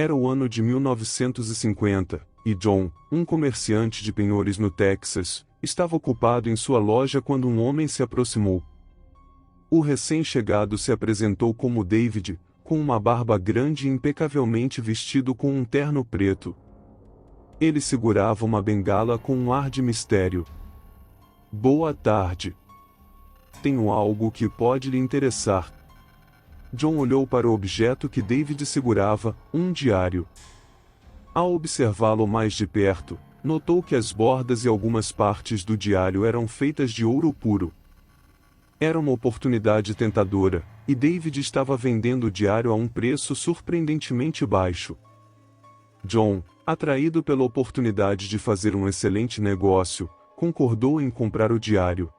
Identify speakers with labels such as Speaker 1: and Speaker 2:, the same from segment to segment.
Speaker 1: Era o ano de 1950, e John, um comerciante de penhores no Texas, estava ocupado em sua loja quando um homem se aproximou. O recém-chegado se apresentou como David, com uma barba grande e impecavelmente vestido com um terno preto. Ele segurava uma bengala com um ar de mistério. "Boa tarde. Tenho algo que pode lhe interessar." John olhou para o objeto que David segurava, um diário. Ao observá-lo mais de perto, notou que as bordas e algumas partes do diário eram feitas de ouro puro. Era uma oportunidade tentadora, e David estava vendendo o diário a um preço surpreendentemente baixo. John, atraído pela oportunidade de fazer um excelente negócio, concordou em comprar o diário.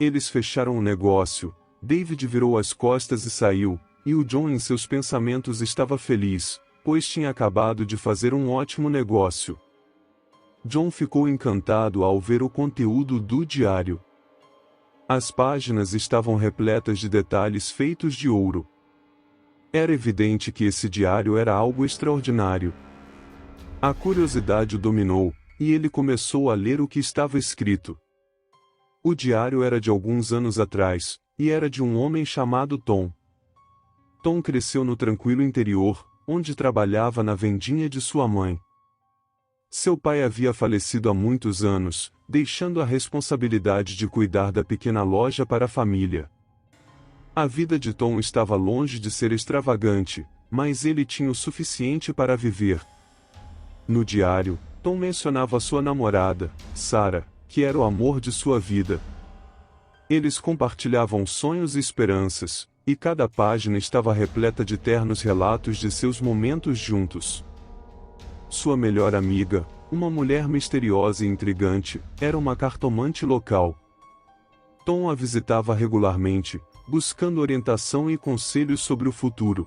Speaker 1: Eles fecharam o negócio. David virou as costas e saiu, e o John em seus pensamentos estava feliz, pois tinha acabado de fazer um ótimo negócio. John ficou encantado ao ver o conteúdo do diário. As páginas estavam repletas de detalhes feitos de ouro. Era evidente que esse diário era algo extraordinário. A curiosidade o dominou, e ele começou a ler o que estava escrito. O diário era de alguns anos atrás, e era de um homem chamado Tom. Tom cresceu no tranquilo interior, onde trabalhava na vendinha de sua mãe. Seu pai havia falecido há muitos anos, deixando a responsabilidade de cuidar da pequena loja para a família. A vida de Tom estava longe de ser extravagante, mas ele tinha o suficiente para viver. No diário, Tom mencionava sua namorada, Sarah, que era o amor de sua vida. Eles compartilhavam sonhos e esperanças, e cada página estava repleta de ternos relatos de seus momentos juntos. Sua melhor amiga, uma mulher misteriosa e intrigante, era uma cartomante local. Tom a visitava regularmente, buscando orientação e conselhos sobre o futuro.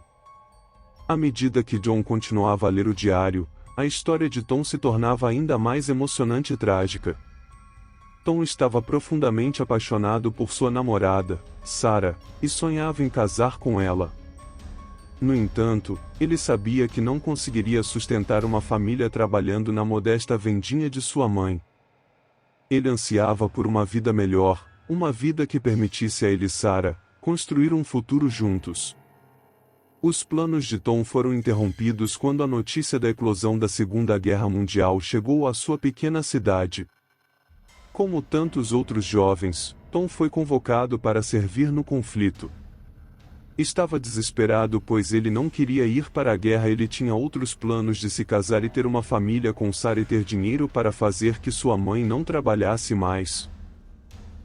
Speaker 1: À medida que John continuava a ler o diário, a história de Tom se tornava ainda mais emocionante e trágica. Tom estava profundamente apaixonado por sua namorada, Sarah, e sonhava em casar com ela. No entanto, ele sabia que não conseguiria sustentar uma família trabalhando na modesta vendinha de sua mãe. Ele ansiava por uma vida melhor, uma vida que permitisse a ele e Sarah construir um futuro juntos. Os planos de Tom foram interrompidos quando a notícia da eclosão da Segunda Guerra Mundial chegou à sua pequena cidade. Como tantos outros jovens, Tom foi convocado para servir no conflito. Estava desesperado pois ele não queria ir para a guerra. Ele tinha outros planos de se casar e ter uma família com Sarah e ter dinheiro para fazer que sua mãe não trabalhasse mais.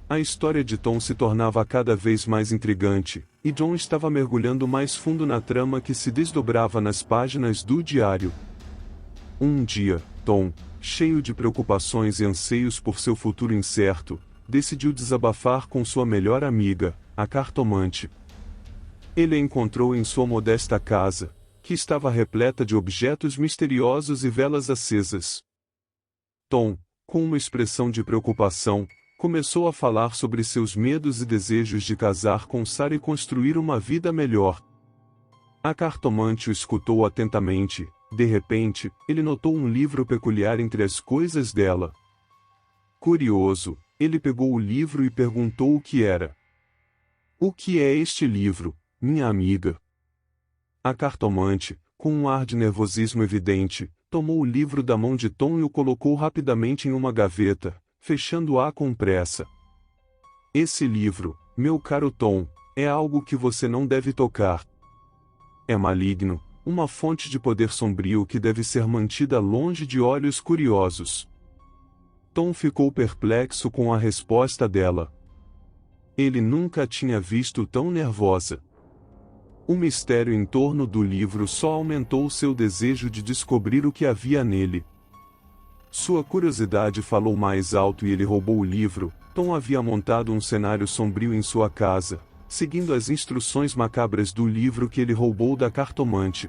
Speaker 1: A história de Tom se tornava cada vez mais intrigante, e John estava mergulhando mais fundo na trama que se desdobrava nas páginas do diário. Um dia, Tom, cheio de preocupações e anseios por seu futuro incerto, decidiu desabafar com sua melhor amiga, a cartomante. Ele a encontrou em sua modesta casa, que estava repleta de objetos misteriosos e velas acesas. Tom, com uma expressão de preocupação, começou a falar sobre seus medos e desejos de casar com Sarah e construir uma vida melhor. A cartomante o escutou atentamente. De repente, ele notou um livro peculiar entre as coisas dela. Curioso, ele pegou o livro e perguntou o que era. "O que é este livro, minha amiga?" A cartomante, com um ar de nervosismo evidente, tomou o livro da mão de Tom e o colocou rapidamente em uma gaveta, fechando-a com pressa. "Esse livro, meu caro Tom, é algo que você não deve tocar. É maligno, uma fonte de poder sombrio que deve ser mantida longe de olhos curiosos." Tom ficou perplexo com a resposta dela. Ele nunca a tinha visto tão nervosa. O mistério em torno do livro só aumentou seu desejo de descobrir o que havia nele. Sua curiosidade falou mais alto e ele roubou o livro. Tom havia montado um cenário sombrio em sua casa, seguindo as instruções macabras do livro que ele roubou da cartomante.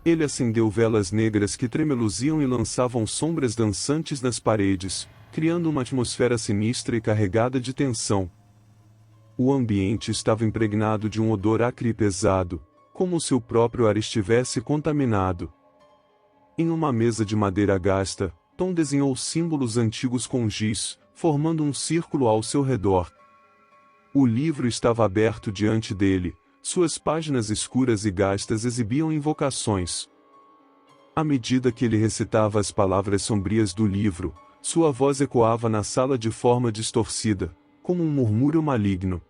Speaker 1: Ele acendeu velas negras que tremeluziam e lançavam sombras dançantes nas paredes, criando uma atmosfera sinistra e carregada de tensão. O ambiente estava impregnado de um odor acre e pesado, como se o próprio ar estivesse contaminado. Em uma mesa de madeira gasta, Tom desenhou símbolos antigos com giz, formando um círculo ao seu redor. O livro estava aberto diante dele, suas páginas escuras e gastas exibiam invocações. À medida que ele recitava as palavras sombrias do livro, sua voz ecoava na sala de forma distorcida, como um murmúrio maligno.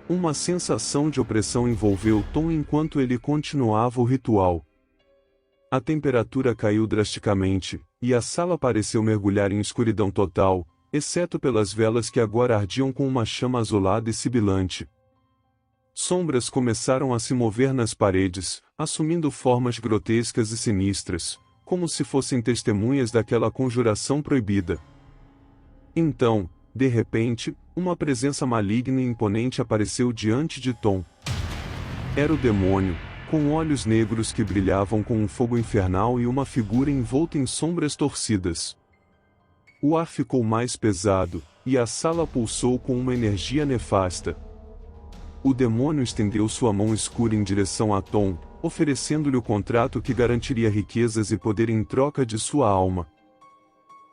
Speaker 1: Uma sensação de opressão envolveu Tom enquanto ele continuava o ritual. A temperatura caiu drasticamente, e a sala pareceu mergulhar em escuridão total, exceto pelas velas que agora ardiam com uma chama azulada e sibilante. Sombras começaram a se mover nas paredes, assumindo formas grotescas e sinistras, como se fossem testemunhas daquela conjuração proibida. Então, de repente, uma presença maligna e imponente apareceu diante de Tom. Era o demônio, com olhos negros que brilhavam com um fogo infernal e uma figura envolta em sombras torcidas. O ar ficou mais pesado, e a sala pulsou com uma energia nefasta. O demônio estendeu sua mão escura em direção a Tom, oferecendo-lhe o contrato que garantiria riquezas e poder em troca de sua alma.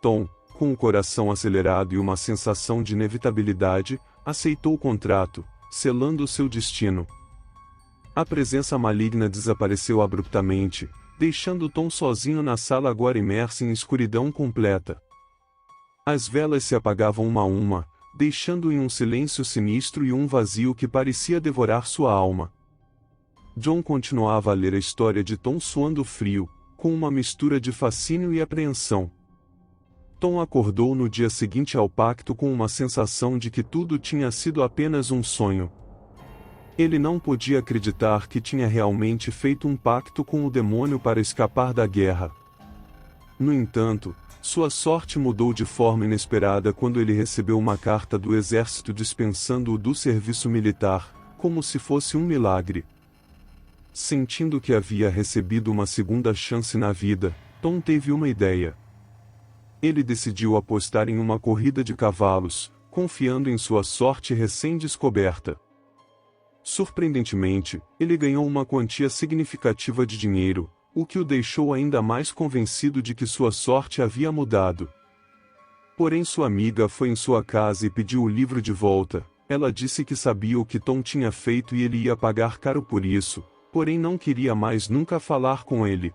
Speaker 1: Tom, com o coração acelerado e uma sensação de inevitabilidade, aceitou o contrato, selando seu destino. A presença maligna desapareceu abruptamente, deixando Tom sozinho na sala agora imersa em escuridão completa. As velas se apagavam uma a uma, deixando-o em um silêncio sinistro e um vazio que parecia devorar sua alma. John continuava a ler a história de Tom suando frio, com uma mistura de fascínio e apreensão. Tom acordou no dia seguinte ao pacto com uma sensação de que tudo tinha sido apenas um sonho. Ele não podia acreditar que tinha realmente feito um pacto com o demônio para escapar da guerra. No entanto, sua sorte mudou de forma inesperada quando ele recebeu uma carta do exército dispensando-o do serviço militar, como se fosse um milagre. Sentindo que havia recebido uma segunda chance na vida, Tom teve uma ideia. Ele decidiu apostar em uma corrida de cavalos, confiando em sua sorte recém-descoberta. Surpreendentemente, ele ganhou uma quantia significativa de dinheiro, o que o deixou ainda mais convencido de que sua sorte havia mudado. Porém sua amiga foi em sua casa e pediu o livro de volta. Ela disse que sabia o que Tom tinha feito e ele ia pagar caro por isso, porém não queria mais nunca falar com ele.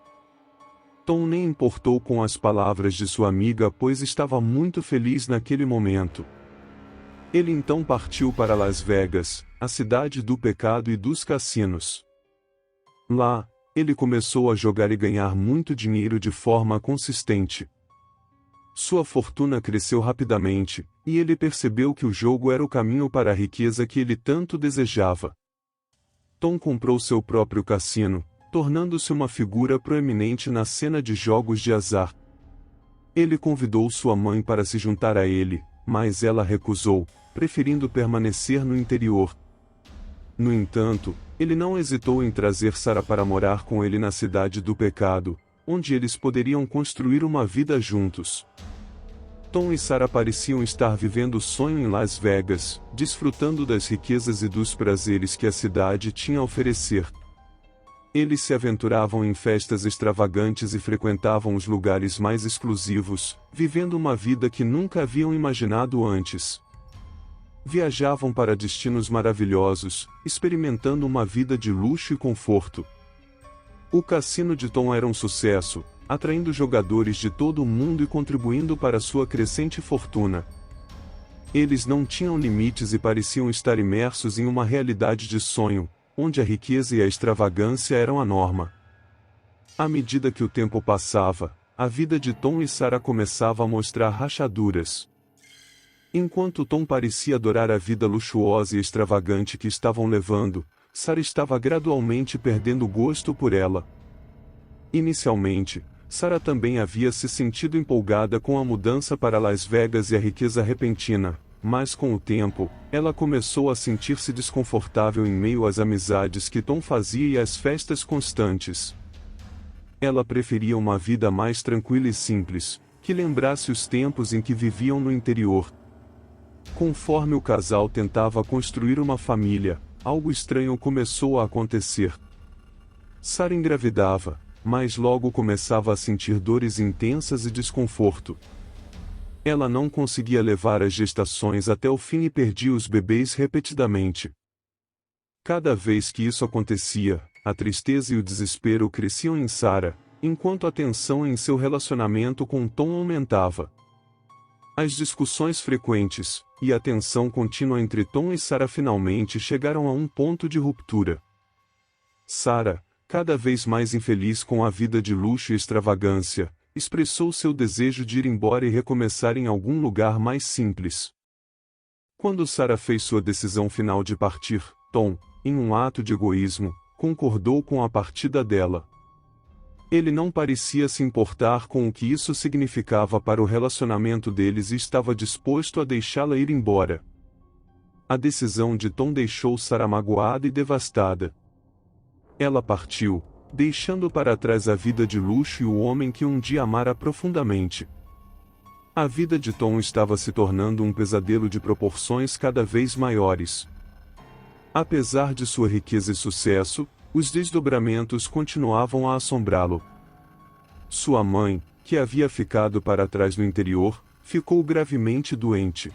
Speaker 1: Tom nem importou com as palavras de sua amiga pois estava muito feliz naquele momento. Ele então partiu para Las Vegas, a cidade do pecado e dos cassinos. Lá, ele começou a jogar e ganhar muito dinheiro de forma consistente. Sua fortuna cresceu rapidamente, e ele percebeu que o jogo era o caminho para a riqueza que ele tanto desejava. Tom comprou seu próprio cassino, tornando-se uma figura proeminente na cena de jogos de azar. Ele convidou sua mãe para se juntar a ele, mas ela recusou, preferindo permanecer no interior. No entanto, ele não hesitou em trazer Sarah para morar com ele na cidade do pecado, onde eles poderiam construir uma vida juntos. Tom e Sarah pareciam estar vivendo o sonho em Las Vegas, desfrutando das riquezas e dos prazeres que a cidade tinha a oferecer. Eles se aventuravam em festas extravagantes e frequentavam os lugares mais exclusivos, vivendo uma vida que nunca haviam imaginado antes. Viajavam para destinos maravilhosos, experimentando uma vida de luxo e conforto. O cassino de Tom era um sucesso, atraindo jogadores de todo o mundo e contribuindo para sua crescente fortuna. Eles não tinham limites e pareciam estar imersos em uma realidade de sonho, onde a riqueza e a extravagância eram a norma. À medida que o tempo passava, a vida de Tom e Sarah começava a mostrar rachaduras. Enquanto Tom parecia adorar a vida luxuosa e extravagante que estavam levando, Sarah estava gradualmente perdendo o gosto por ela. Inicialmente, Sarah também havia se sentido empolgada com a mudança para Las Vegas e a riqueza repentina, mas com o tempo, ela começou a sentir-se desconfortável em meio às amizades que Tom fazia e às festas constantes. Ela preferia uma vida mais tranquila e simples, que lembrasse os tempos em que viviam no interior. Conforme o casal tentava construir uma família, algo estranho começou a acontecer. Sarah engravidava, mas logo começava a sentir dores intensas e desconforto. Ela não conseguia levar as gestações até o fim e perdia os bebês repetidamente. Cada vez que isso acontecia, a tristeza e o desespero cresciam em Sarah, enquanto a tensão em seu relacionamento com Tom aumentava. As discussões frequentes e a tensão contínua entre Tom e Sarah finalmente chegaram a um ponto de ruptura. Sarah, cada vez mais infeliz com a vida de luxo e extravagância, expressou seu desejo de ir embora e recomeçar em algum lugar mais simples. Quando Sarah fez sua decisão final de partir, Tom, em um ato de egoísmo, concordou com a partida dela. Ele não parecia se importar com o que isso significava para o relacionamento deles e estava disposto a deixá-la ir embora. A decisão de Tom deixou Sarah magoada e devastada. Ela partiu, deixando para trás a vida de luxo e o homem que um dia amara profundamente. A vida de Tom estava se tornando um pesadelo de proporções cada vez maiores. Apesar de sua riqueza e sucesso, os desdobramentos continuavam a assombrá-lo. Sua mãe, que havia ficado para trás no interior, ficou gravemente doente.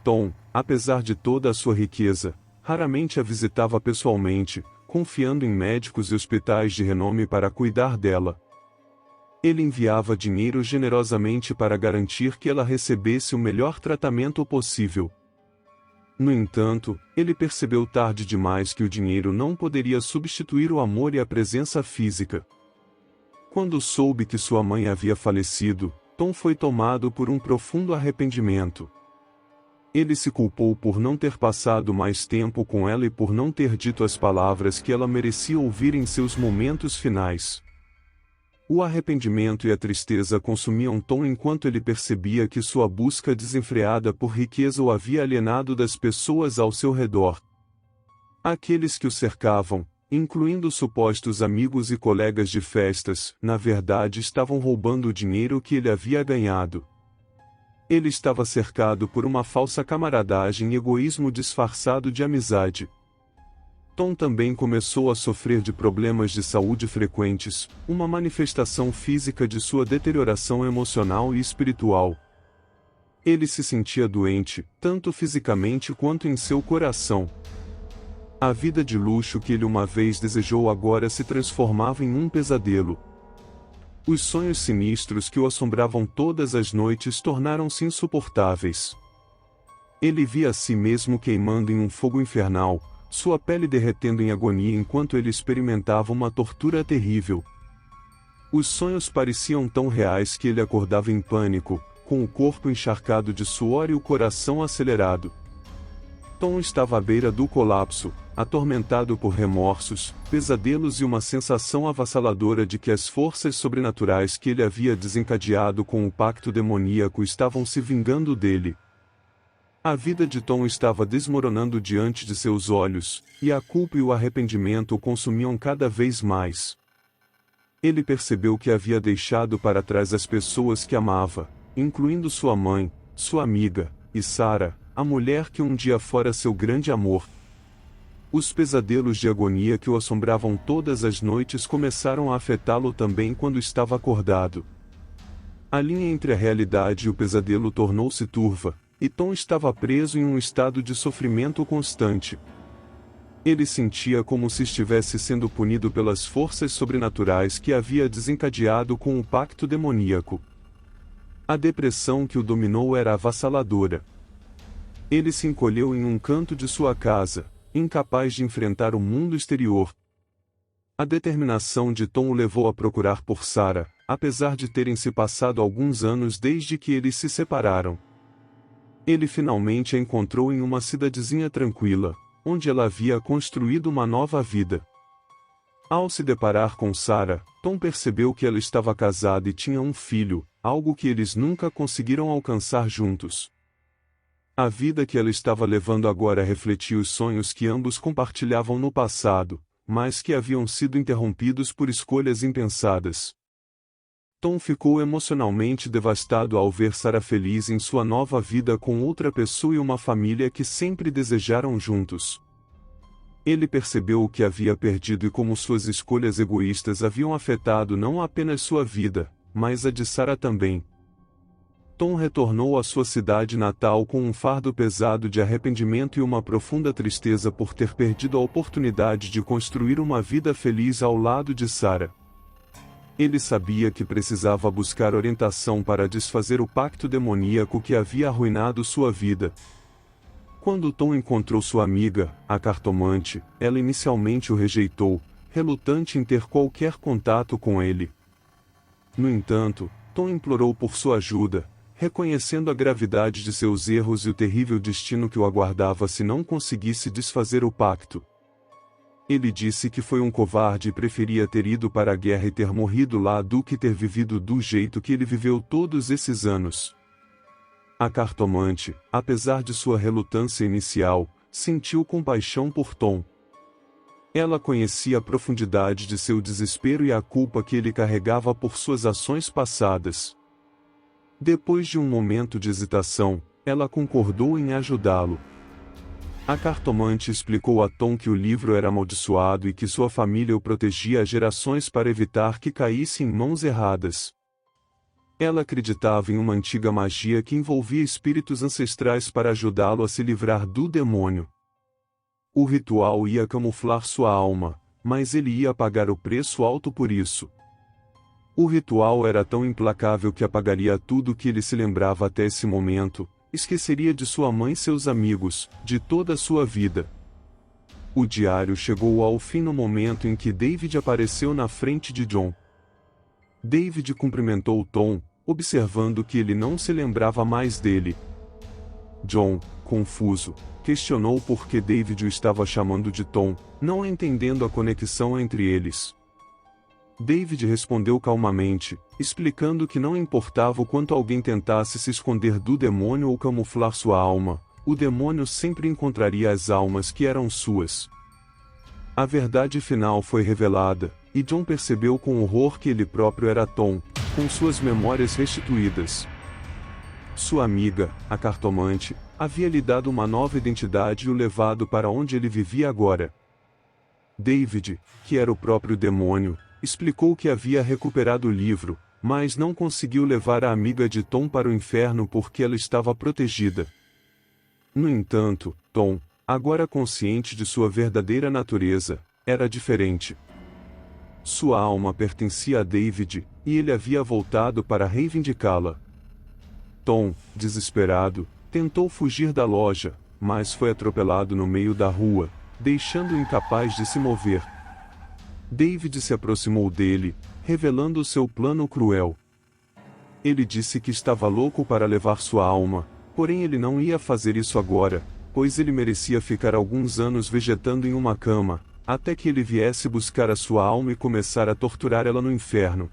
Speaker 1: Tom, apesar de toda a sua riqueza, raramente a visitava pessoalmente, confiando em médicos e hospitais de renome para cuidar dela. Ele enviava dinheiro generosamente para garantir que ela recebesse o melhor tratamento possível. No entanto, ele percebeu tarde demais que o dinheiro não poderia substituir o amor e a presença física. Quando soube que sua mãe havia falecido, Tom foi tomado por um profundo arrependimento. Ele se culpou por não ter passado mais tempo com ela e por não ter dito as palavras que ela merecia ouvir em seus momentos finais. O arrependimento e a tristeza consumiam Tom enquanto ele percebia que sua busca desenfreada por riqueza o havia alienado das pessoas ao seu redor. Aqueles que o cercavam, incluindo supostos amigos e colegas de festas, na verdade estavam roubando o dinheiro que ele havia ganhado. Ele estava cercado por uma falsa camaradagem e egoísmo disfarçado de amizade. Tom também começou a sofrer de problemas de saúde frequentes, uma manifestação física de sua deterioração emocional e espiritual. Ele se sentia doente, tanto fisicamente quanto em seu coração. A vida de luxo que ele uma vez desejou agora se transformava em um pesadelo. Os sonhos sinistros que o assombravam todas as noites tornaram-se insuportáveis. Ele via a si mesmo queimando em um fogo infernal, sua pele derretendo em agonia enquanto ele experimentava uma tortura terrível. Os sonhos pareciam tão reais que ele acordava em pânico, com o corpo encharcado de suor e o coração acelerado. Tom estava à beira do colapso, atormentado por remorsos, pesadelos e uma sensação avassaladora de que as forças sobrenaturais que ele havia desencadeado com o pacto demoníaco estavam se vingando dele. A vida de Tom estava desmoronando diante de seus olhos, e a culpa e o arrependimento o consumiam cada vez mais. Ele percebeu que havia deixado para trás as pessoas que amava, incluindo sua mãe, sua amiga, e Sarah, a mulher que um dia fora seu grande amor. Os pesadelos de agonia que o assombravam todas as noites começaram a afetá-lo também quando estava acordado. A linha entre a realidade e o pesadelo tornou-se turva, e Tom estava preso em um estado de sofrimento constante. Ele sentia como se estivesse sendo punido pelas forças sobrenaturais que havia desencadeado com o pacto demoníaco. A depressão que o dominou era avassaladora. Ele se encolheu em um canto de sua casa, incapaz de enfrentar o mundo exterior. A determinação de Tom o levou a procurar por Sarah, apesar de terem se passado alguns anos desde que eles se separaram. Ele finalmente a encontrou em uma cidadezinha tranquila, onde ela havia construído uma nova vida. Ao se deparar com Sarah, Tom percebeu que ela estava casada e tinha um filho, algo que eles nunca conseguiram alcançar juntos. A vida que ela estava levando agora refletia os sonhos que ambos compartilhavam no passado, mas que haviam sido interrompidos por escolhas impensadas. Tom ficou emocionalmente devastado ao ver Sarah feliz em sua nova vida com outra pessoa e uma família que sempre desejaram juntos. Ele percebeu o que havia perdido e como suas escolhas egoístas haviam afetado não apenas sua vida, mas a de Sarah também. Tom retornou à sua cidade natal com um fardo pesado de arrependimento e uma profunda tristeza por ter perdido a oportunidade de construir uma vida feliz ao lado de Sarah. Ele sabia que precisava buscar orientação para desfazer o pacto demoníaco que havia arruinado sua vida. Quando Tom encontrou sua amiga, a cartomante, ela inicialmente o rejeitou, relutante em ter qualquer contato com ele. No entanto, Tom implorou por sua ajuda, reconhecendo a gravidade de seus erros e o terrível destino que o aguardava se não conseguisse desfazer o pacto. Ele disse que foi um covarde e preferia ter ido para a guerra e ter morrido lá do que ter vivido do jeito que ele viveu todos esses anos. A cartomante, apesar de sua relutância inicial, sentiu compaixão por Tom. Ela conhecia a profundidade de seu desespero e a culpa que ele carregava por suas ações passadas. Depois de um momento de hesitação, ela concordou em ajudá-lo. A cartomante explicou a Tom que o livro era amaldiçoado e que sua família o protegia há gerações para evitar que caísse em mãos erradas. Ela acreditava em uma antiga magia que envolvia espíritos ancestrais para ajudá-lo a se livrar do demônio. O ritual ia camuflar sua alma, mas ele ia pagar o preço alto por isso. O ritual era tão implacável que apagaria tudo que ele se lembrava até esse momento, esqueceria de sua mãe e seus amigos, de toda a sua vida. O diário chegou ao fim no momento em que David apareceu na frente de John. David cumprimentou Tom, observando que ele não se lembrava mais dele. John, confuso, questionou por que David o estava chamando de Tom, não entendendo a conexão entre eles. David respondeu calmamente, explicando que não importava o quanto alguém tentasse se esconder do demônio ou camuflar sua alma, o demônio sempre encontraria as almas que eram suas. A verdade final foi revelada, e John percebeu com horror que ele próprio era Tom, com suas memórias restituídas. Sua amiga, a cartomante, havia lhe dado uma nova identidade e o levado para onde ele vivia agora. David, que era o próprio demônio, explicou que havia recuperado o livro, mas não conseguiu levar a amiga de Tom para o inferno porque ela estava protegida. No entanto, Tom, agora consciente de sua verdadeira natureza, era diferente. Sua alma pertencia a David, e ele havia voltado para reivindicá-la. Tom, desesperado, tentou fugir da loja, mas foi atropelado no meio da rua, deixando-o incapaz de se mover. David se aproximou dele, revelando seu plano cruel. Ele disse que estava louco para levar sua alma, porém ele não ia fazer isso agora, pois ele merecia ficar alguns anos vegetando em uma cama, até que ele viesse buscar a sua alma e começar a torturar ela no inferno.